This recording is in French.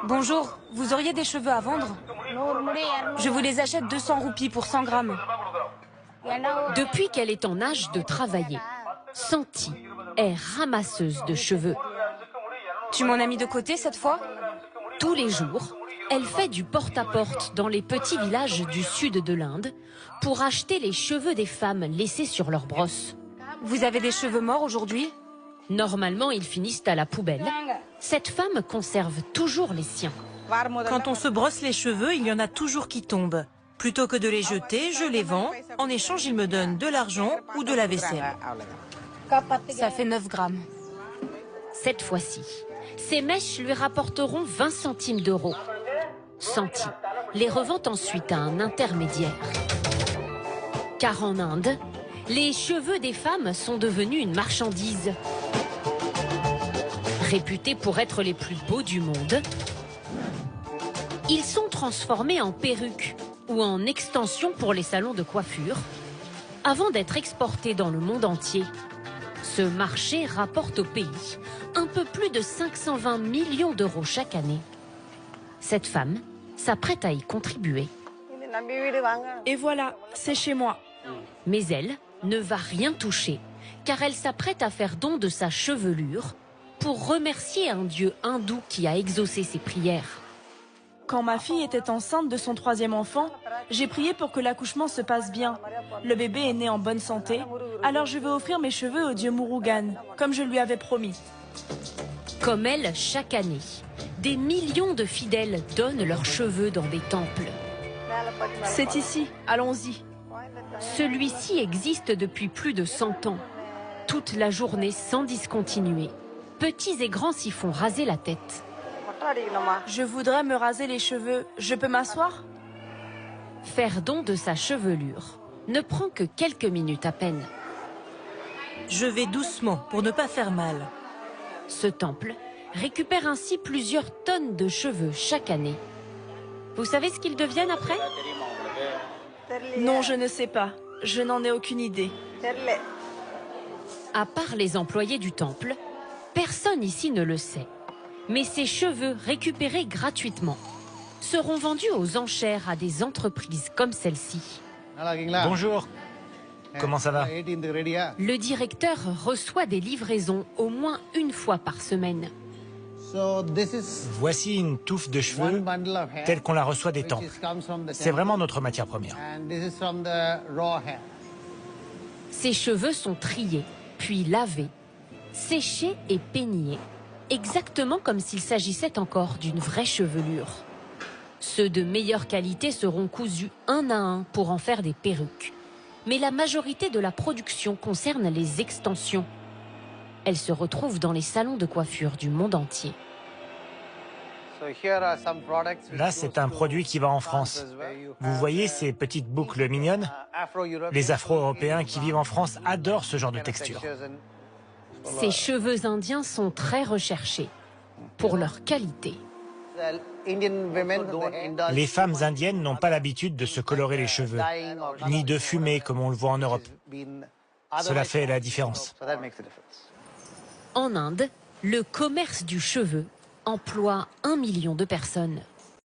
Bonjour, vous auriez des cheveux à vendre? Je vous les achète 200 roupies pour 100 grammes. Depuis qu'elle est en âge de travailler, Santi est ramasseuse de cheveux. Tu m'en as mis de côté cette fois? Tous les jours, elle fait du porte-à-porte dans les petits villages du sud de l'Inde pour acheter les cheveux des femmes laissés sur leur brosse. Vous avez des cheveux morts aujourd'hui? Normalement, ils finissent à la poubelle. Cette femme conserve toujours les siens. Quand on se brosse les cheveux, il y en a toujours qui tombent. Plutôt que de les jeter, je les vends. En échange, ils me donnent de l'argent ou de la vaisselle. Ça fait 9 grammes. Cette fois-ci, ces mèches lui rapporteront 20 centimes d'euros. Santi les revend ensuite à un intermédiaire. Car en Inde, les cheveux des femmes sont devenus une marchandise. Réputés pour être les plus beaux du monde, ils sont transformés en perruques ou en extensions pour les salons de coiffure, avant d'être exportés dans le monde entier. Ce marché rapporte au pays un peu plus de 520 millions d'euros chaque année. Cette femme s'apprête à y contribuer. Et voilà, c'est chez moi. Mais elle ne va rien toucher, car elle s'apprête à faire don de sa chevelure pour remercier un dieu hindou qui a exaucé ses prières. Quand ma fille était enceinte de son 3e enfant, j'ai prié pour que l'accouchement se passe bien. Le bébé est né en bonne santé, alors je vais offrir mes cheveux au dieu Murugan, comme je lui avais promis. Comme elle, chaque année, des millions de fidèles donnent leurs cheveux dans des temples. C'est ici, allons-y. Celui-ci existe depuis plus de 100 ans. Toute la journée sans discontinuer. Petits et grands s'y font raser la tête. Je voudrais me raser les cheveux. Je peux m'asseoir? Faire don de sa chevelure ne prend que quelques minutes à peine. Je vais doucement pour ne pas faire mal. Ce temple récupère ainsi plusieurs tonnes de cheveux chaque année. Vous savez ce qu'ils deviennent après? Non, je ne sais pas. Je n'en ai aucune idée. À part les employés du temple, personne ici ne le sait. Mais ces cheveux récupérés gratuitement seront vendus aux enchères à des entreprises comme celle-ci. Bonjour, comment ça va? Le directeur reçoit des livraisons au moins une fois par semaine. Voici une touffe de cheveux telle qu'on la reçoit des temples. C'est vraiment notre matière première. Ces cheveux sont triés, puis lavés, séchés et peignés, exactement comme s'il s'agissait encore d'une vraie chevelure. Ceux de meilleure qualité seront cousus un à un pour en faire des perruques. Mais la majorité de la production concerne les extensions. Elles se retrouvent dans les salons de coiffure du monde entier. Là, c'est un produit qui va en France. Vous voyez ces petites boucles mignonnes? Les Afro-Européens qui vivent en France adorent ce genre de texture. Ces cheveux indiens sont très recherchés pour leur qualité. Les femmes indiennes n'ont pas l'habitude de se colorer les cheveux, ni de fumer comme on le voit en Europe. Cela fait la différence. En Inde, le commerce du cheveu emploie 1 million de personnes.